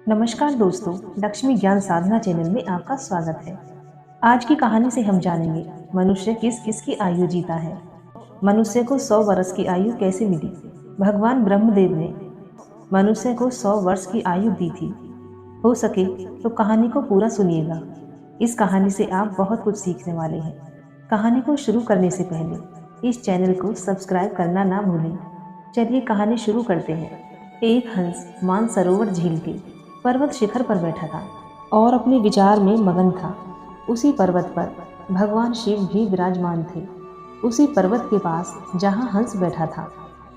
नमस्कार दोस्तों, लक्ष्मी ज्ञान साधना चैनल में आपका स्वागत है। आज की कहानी से हम जानेंगे मनुष्य किस किस की आयु जीता है। मनुष्य को 100 वर्ष की आयु कैसे मिली। भगवान ब्रह्मदेव ने मनुष्य को 100 वर्ष की आयु दी थी। हो सके तो कहानी को पूरा सुनिएगा। इस कहानी से आप बहुत कुछ सीखने वाले हैं। कहानी को शुरू करने से पहले इस चैनल को सब्सक्राइब करना ना भूलें। चलिए कहानी शुरू करते हैं। एक हंस मानसरोवर झील के पर्वत शिखर पर बैठा था और अपने विचार में मगन था। उसी पर्वत पर भगवान शिव भी विराजमान थे। उसी पर्वत के पास जहाँ हंस बैठा था,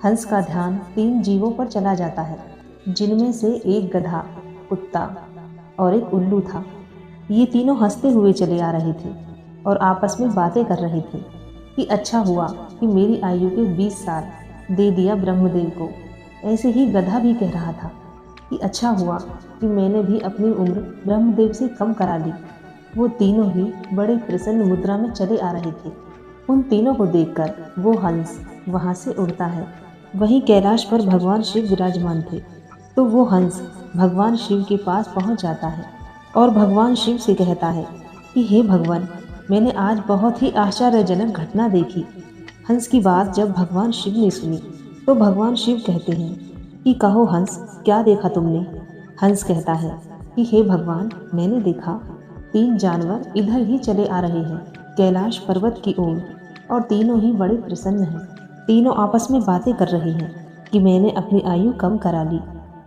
हंस का ध्यान 3 जीवों पर चला जाता है, जिनमें से एक गधा, कुत्ता और एक उल्लू था। ये तीनों हंसते हुए चले आ रहे थे और आपस में बातें कर रहे थे कि अच्छा हुआ कि मेरी आयु के 20 साल दे दिया ब्रह्मदेव को। ऐसे ही गधा भी कह रहा था कि अच्छा हुआ कि मैंने भी अपनी उम्र ब्रह्मदेव से कम करा ली। वो तीनों ही बड़े प्रसन्न मुद्रा में चले आ रहे थे। उन तीनों को देखकर वो हंस वहाँ से उड़ता है। वहीं कैलाश पर भगवान शिव विराजमान थे, तो वो हंस भगवान शिव के पास पहुँच जाता है और भगवान शिव से कहता है कि हे भगवान, मैंने आज बहुत ही आश्चर्यजनक घटना देखी। हंस की बात जब भगवान शिव ने सुनी तो भगवान शिव कहते हैं कि कहो हंस, क्या देखा तुमने। हंस कहता है कि हे भगवान, मैंने देखा 3 जानवर इधर ही चले आ रहे हैं कैलाश पर्वत की ओर, और तीनों ही बड़े प्रसन्न हैं। तीनों आपस में बातें कर रहे हैं कि मैंने अपनी आयु कम करा ली।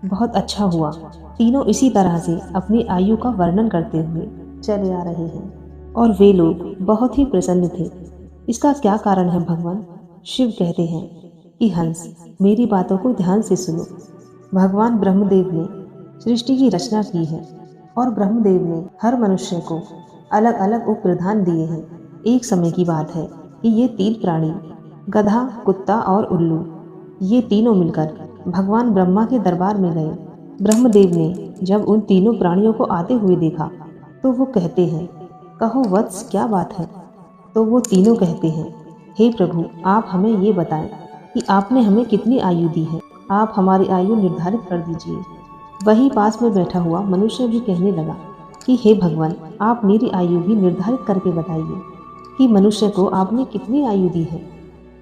बहुत अच्छा हुआ। तीनों इसी तरह से अपनी आयु का वर्णन करते हुए चले आ रहे हैं और वे लोग बहुत ही प्रसन्न थे। इसका क्या कारण है भगवान। शिव कहते हैं कि हंस, मेरी बातों को ध्यान से सुनो। भगवान ब्रह्मदेव ने सृष्टि की रचना की है और ब्रह्मदेव ने हर मनुष्य को अलग अलग उपप्रधान दिए हैं। एक समय की बात है कि ये 3 प्राणी, गधा, कुत्ता और उल्लू, ये तीनों मिलकर भगवान ब्रह्मा के दरबार में गए। ब्रह्मदेव ने जब उन तीनों प्राणियों को आते हुए देखा तो वो कहते हैं, कहो वत्स, क्या बात है। तो वो तीनों कहते हैं, हे प्रभु, आप हमें ये बताएं कि आपने हमें कितनी आयु दी है। आप हमारी आयु निर्धारित कर दीजिए। वहीं पास में बैठा हुआ मनुष्य भी कहने लगा कि हे भगवान, आप मेरी आयु भी निर्धारित करके बताइए कि मनुष्य को आपने कितनी आयु दी है।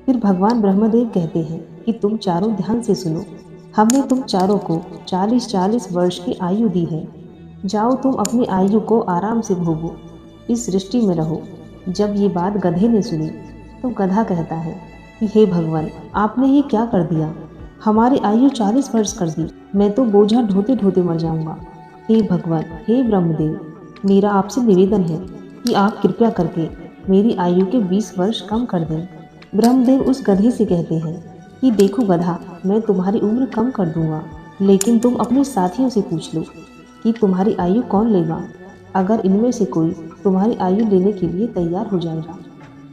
फिर भगवान ब्रह्मदेव कहते हैं कि तुम चारों ध्यान से सुनो। हमने तुम चारों को 40-40 वर्ष की आयु दी है। जाओ, तुम अपनी आयु को आराम से भोगो, इस सृष्टि में रहो। जब ये बात गधे ने सुनी तो गधा कहता है कि हे भगवान, आपने ये क्या कर दिया। हमारी आयु 40 वर्ष कर दी। मैं तो बोझा ढोते ढोते मर जाऊंगा। हे भगवान, हे ब्रह्मदेव, मेरा आपसे निवेदन है कि आप कृपया करके मेरी आयु के 20 वर्ष कम कर दें। ब्रह्मदेव उस गधे से कहते हैं कि देखो गधा, मैं तुम्हारी उम्र कम कर दूंगा, लेकिन तुम अपने साथियों से पूछ लो कि तुम्हारी आयु कौन लेगा। अगर इनमें से कोई तुम्हारी आयु लेने के लिए तैयार हो जाएगा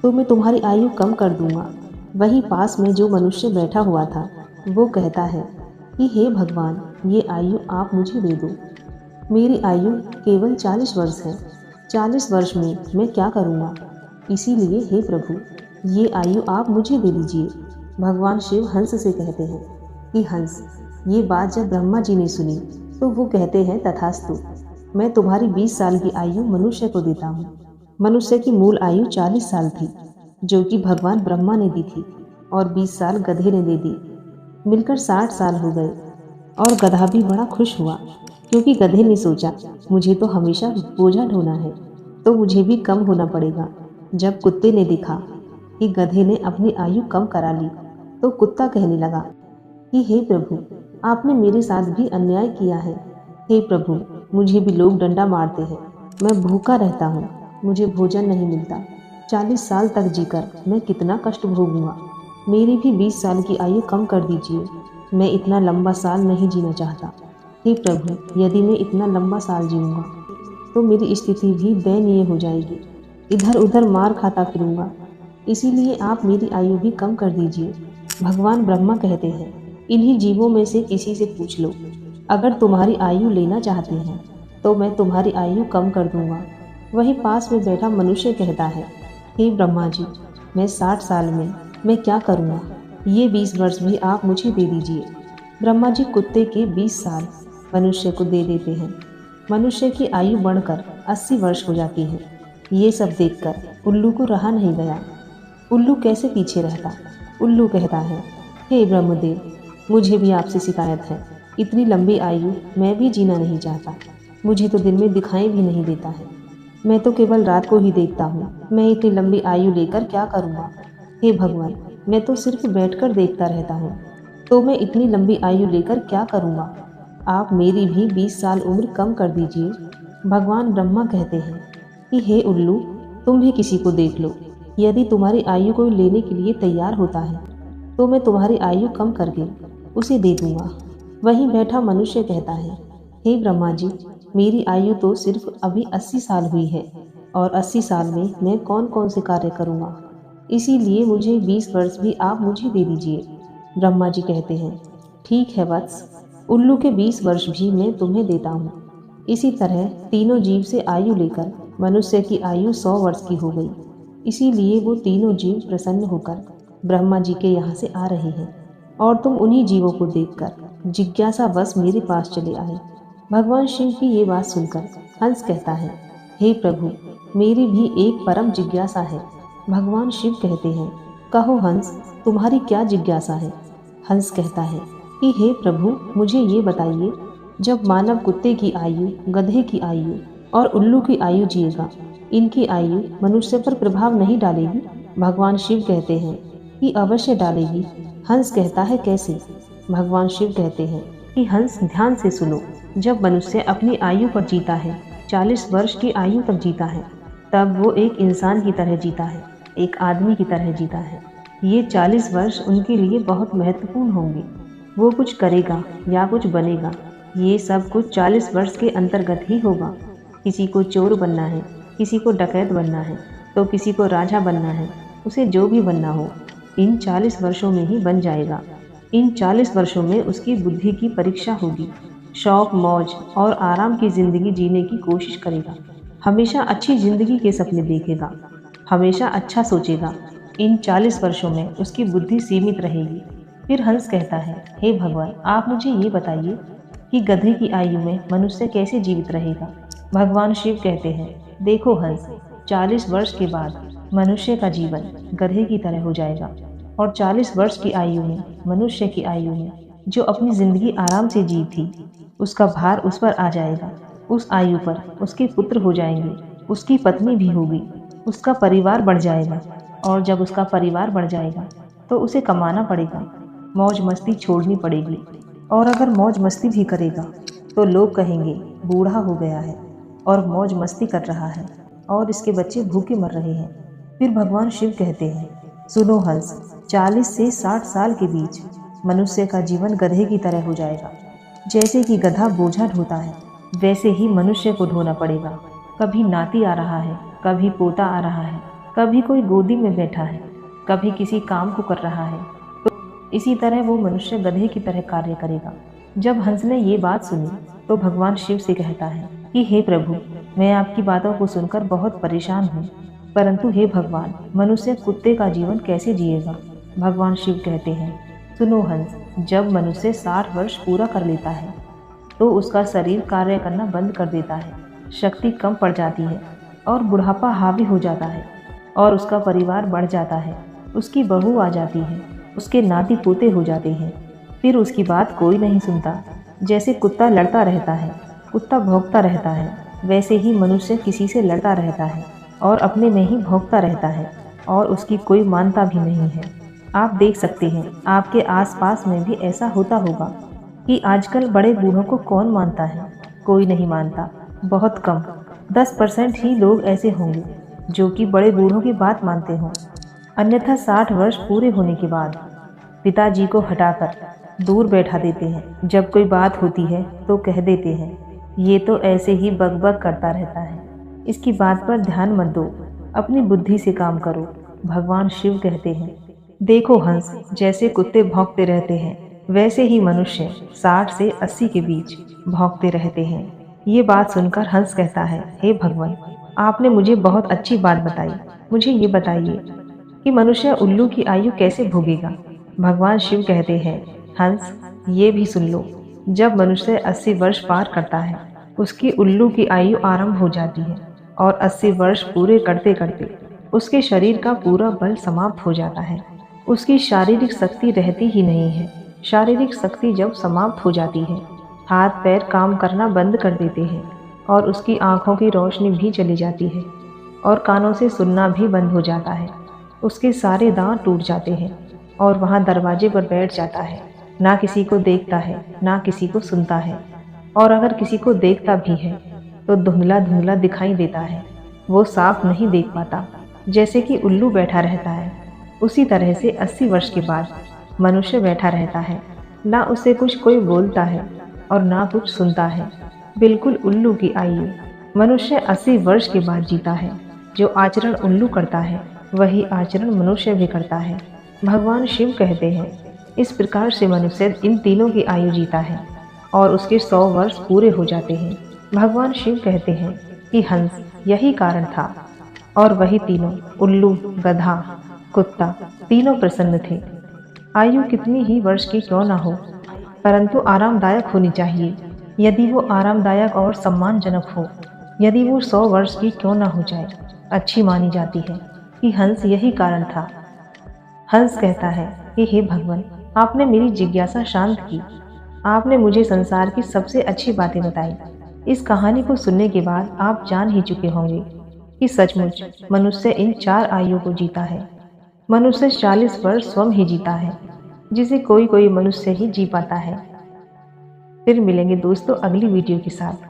तो मैं तुम्हारी आयु कम कर दूंगा। वहीं पास में जो मनुष्य बैठा हुआ था वो कहता है कि हे भगवान, ये आयु आप मुझे दे दो। मेरी आयु केवल 40 वर्ष है। 40 वर्ष में मैं क्या करूँगा। इसीलिए हे प्रभु, ये आयु आप मुझे दे दीजिए। भगवान शिव हंस से कहते हैं कि हंस, ये बात जब ब्रह्मा जी ने सुनी तो वो कहते हैं तथास्तु। मैं तुम्हारी 20 साल की आयु मनुष्य को देता हूँ। मनुष्य की मूल आयु 40 साल थी, जो कि भगवान ब्रह्मा ने दी थी, और 20 साल गधे ने दे दी। मिलकर 60 साल हो गए और गधा भी बड़ा खुश हुआ, क्योंकि गधे ने सोचा मुझे तो हमेशा बोझा ढोना है, तो मुझे भी कम होना पड़ेगा। जब कुत्ते ने देखा कि गधे ने अपनी आयु कम करा ली तो कुत्ता कहने लगा कि हे प्रभु, आपने मेरे साथ भी अन्याय किया है। हे प्रभु, मुझे भी लोग डंडा मारते हैं। मैं भूखा रहता हूँ, मुझे भोजन नहीं मिलता। 40 साल तक जीकर मैं कितना कष्ट भोगूंगा। मेरी भी 20 साल की आयु कम कर दीजिए। मैं इतना लंबा साल नहीं जीना चाहता। हे प्रभु, यदि मैं इतना लंबा साल जीऊँगा तो मेरी स्थिति भी दयनीय हो जाएगी। इधर उधर मार खाता फिरूंगा। इसीलिए आप मेरी आयु भी कम कर दीजिए। भगवान ब्रह्मा कहते हैं, इन्हीं जीवों में से किसी से पूछ लो। अगर तुम्हारी आयु लेना चाहते हैं तो मैं तुम्हारी आयु कम कर दूंगा। वहीं पास में बैठा मनुष्य कहता है, हे ब्रह्मा जी, मैं 60 साल में मैं क्या करूँगा। ये 20 वर्ष भी आप मुझे दे दीजिए। ब्रह्मा जी कुत्ते के 20 साल मनुष्य को दे देते हैं। मनुष्य की आयु बढ़कर 80 वर्ष हो जाती है। ये सब देखकर उल्लू को रहा नहीं गया। उल्लू कैसे पीछे रहता। उल्लू कहता है, हे ब्रह्मदेव, मुझे भी आपसे शिकायत है। इतनी लंबी आयु मैं भी जीना नहीं चाहता। मुझे तो दिन में दिखाई भी नहीं देता है। मैं तो केवल रात को ही देखता हूँ। मैं इतनी लंबी आयु लेकर क्या करूँगा। हे भगवान, मैं तो सिर्फ बैठकर देखता रहता हूँ, तो मैं इतनी लंबी आयु लेकर क्या करूँगा। आप मेरी भी 20 साल उम्र कम कर दीजिए। भगवान ब्रह्मा कहते हैं कि हे उल्लू, तुम भी किसी को देख लो। यदि तुम्हारी आयु कोई लेने के लिए तैयार होता है तो मैं तुम्हारी आयु कम करके उसे दे दूंगा। वहीं बैठा मनुष्य कहता है, हे ब्रह्मा जी, मेरी आयु तो सिर्फ अभी 80 साल हुई है और 80 साल में मैं कौन कौन से कार्य करूँगा। इसीलिए मुझे 20 वर्ष भी आप मुझे दे दीजिए। ब्रह्मा जी कहते हैं, ठीक है वत्स, उल्लू के 20 वर्ष भी मैं तुम्हें देता हूँ। इसी तरह तीनों जीव से आयु लेकर मनुष्य की आयु 100 वर्ष की हो गई। इसीलिए वो तीनों जीव प्रसन्न होकर ब्रह्मा जी के यहाँ से आ रहे हैं और तुम उन्हीं जीवों को देखकर जिज्ञासा बस मेरे पास चले आए। भगवान शिव की ये बात सुनकर हंस कहता है, हे प्रभु, मेरी भी एक परम जिज्ञासा है। भगवान शिव कहते हैं, कहो हंस, तुम्हारी क्या जिज्ञासा है। हंस कहता है कि हे प्रभु, मुझे ये बताइए, जब मानव कुत्ते की आयु, गधे की आयु और उल्लू की आयु जिएगा, इनकी आयु मनुष्य पर प्रभाव नहीं डालेगी। भगवान शिव कहते हैं कि अवश्य डालेगी। हंस कहता है, कैसे। भगवान शिव कहते हैं कि हंस, ध्यान से सुनो। जब मनुष्य अपनी आयु पर जीता है, 40 वर्ष की आयु तक जीता है, तब वो एक इंसान की तरह जीता है, एक आदमी की तरह जीता है। ये 40 वर्ष उनके लिए बहुत महत्वपूर्ण होंगे। वो कुछ करेगा या कुछ बनेगा, ये सब कुछ 40 वर्ष के अंतर्गत ही होगा। किसी को चोर बनना है, किसी को डकैत बनना है, तो किसी को राजा बनना है। उसे जो भी बनना हो, इन 40 वर्षों में ही बन जाएगा। इन 40 वर्षों में उसकी बुद्धि की परीक्षा होगी। शौक, मौज और आराम की ज़िंदगी जीने की कोशिश करेगा। हमेशा अच्छी ज़िंदगी के सपने देखेगा, हमेशा अच्छा सोचेगा। इन 40 वर्षों में उसकी बुद्धि सीमित रहेगी। फिर हंस कहता है, हे भगवान, आप मुझे ये बताइए कि गधे की आयु में मनुष्य कैसे जीवित रहेगा। भगवान शिव कहते हैं, देखो हंस, 40 वर्ष के बाद मनुष्य का जीवन गधे की तरह हो जाएगा और 40 वर्ष की आयु में, मनुष्य की आयु में, जो अपनी ज़िंदगी आराम से जी थी, उसका भार उस पर आ जाएगा। उस आयु पर उसके पुत्र हो जाएंगे, उसकी पत्नी भी होगी, उसका परिवार बढ़ जाएगा। और जब उसका परिवार बढ़ जाएगा तो उसे कमाना पड़ेगा, मौज मस्ती छोड़नी पड़ेगी। और अगर मौज मस्ती भी करेगा तो लोग कहेंगे बूढ़ा हो गया है और मौज मस्ती कर रहा है और इसके बच्चे भूखे मर रहे हैं। फिर भगवान शिव कहते हैं, सुनो हंस, 40 से 60 साल के बीच मनुष्य का जीवन गधे की तरह हो जाएगा। जैसे कि गधा बोझा ढोता है, वैसे ही मनुष्य को ढोना पड़ेगा। कभी नाती आ रहा है, कभी पोता आ रहा है, कभी कोई गोदी में बैठा है, कभी किसी काम को कर रहा है। तो इसी तरह वो मनुष्य गधे की तरह कार्य करेगा। जब हंस ने ये बात सुनी तो भगवान शिव से कहता है कि हे प्रभु, मैं आपकी बातों को सुनकर बहुत परेशान हूँ, परंतु हे भगवान, मनुष्य कुत्ते का जीवन कैसे जिएगा। भगवान शिव कहते हैं, सुनो हंस, जब मनुष्य 60 वर्ष पूरा कर लेता है तो उसका शरीर कार्य करना बंद कर देता है, शक्ति कम पड़ जाती है और बुढ़ापा हावी हो जाता है और उसका परिवार बढ़ जाता है, उसकी बहू आ जाती है, उसके नाती पोते हो जाते हैं। फिर उसकी बात कोई नहीं सुनता। जैसे कुत्ता लड़ता रहता है, कुत्ता भौंकता रहता है, वैसे ही मनुष्य किसी से लड़ता रहता है और अपने में ही भौंकता रहता है और उसकी कोई मानता भी नहीं है। आप देख सकते हैं, आपके आसपास में भी ऐसा होता होगा कि आजकल बड़े बूढ़ों को कौन मानता है। कोई नहीं मानता, बहुत कम, 10% ही लोग ऐसे होंगे जो कि बड़े बूढ़ों की बात मानते हों। अन्यथा 60 वर्ष पूरे होने के बाद पिताजी को हटाकर दूर बैठा देते हैं। जब कोई बात होती है तो कह देते हैं, ये तो ऐसे ही बकबक करता रहता है, इसकी बात पर ध्यान मत दो, अपनी बुद्धि से काम करो। भगवान शिव कहते हैं, देखो हंस, जैसे कुत्ते भौंकते रहते हैं वैसे ही मनुष्य 60 से 80 के बीच भौंकते रहते हैं। ये बात सुनकर हंस कहता है, हे भगवान, आपने मुझे बहुत अच्छी बात बताई। मुझे ये बताइए कि मनुष्य उल्लू की आयु कैसे भोगेगा। भगवान शिव कहते हैं, हंस, ये भी सुन लो। जब मनुष्य 80 वर्ष पार करता है, उसकी उल्लू की आयु आरंभ हो जाती है और 80 वर्ष पूरे करते करते उसके शरीर का पूरा बल समाप्त हो जाता है। उसकी शारीरिक शक्ति रहती ही नहीं है। शारीरिक शक्ति जब समाप्त हो जाती है, हाथ पैर काम करना बंद कर देते हैं और उसकी आंखों की रोशनी भी चली जाती है और कानों से सुनना भी बंद हो जाता है। उसके सारे दांत टूट जाते हैं और वहाँ दरवाजे पर बैठ जाता है। ना किसी को देखता है, ना किसी को सुनता है, और अगर किसी को देखता भी है तो धुंधला धुंधला दिखाई देता है। वो साफ नहीं देख पाता, जैसे कि उल्लू बैठा रहता है। उसी तरह से 80 वर्ष के बाद मनुष्य बैठा रहता है। ना उससे कुछ कोई बोलता है और ना कुछ सुनता है। बिल्कुल उल्लू की आयु मनुष्य 80 वर्ष के बाद जीता है। जो आचरण उल्लू करता है, वही आचरण मनुष्य भी करता है। भगवान शिव कहते हैं, इस प्रकार से मनुष्य इन तीनों की आयु जीता है और उसके 100 वर्ष पूरे हो जाते हैं। भगवान शिव कहते हैं कि हंस यही कारण था और वही तीनों, उल्लू, गधा, कुत्ता, तीनों प्रसन्न थे। आयु कितनी ही वर्ष की क्यों न हो, परंतु आरामदायक होनी चाहिए। यदि वो आरामदायक और सम्मानजनक हो, यदि वो 100 वर्ष की क्यों न हो जाए, अच्छी मानी जाती है कि हंस यही कारण था। हंस कहता है कि हे भगवान, आपने मेरी जिज्ञासा शांत की। आपने मुझे संसार की सबसे अच्छी बातें बताई। इस कहानी को सुनने के बाद आप जान ही चुके होंगे कि सचमुच मनुष्य इन 4 आयु को जीता है। मनुष्य 40 वर्ष स्वयं ही जीता है, जिसे कोई कोई मनुष्य ही जी पाता है। फिर मिलेंगे दोस्तों अगली वीडियो के साथ।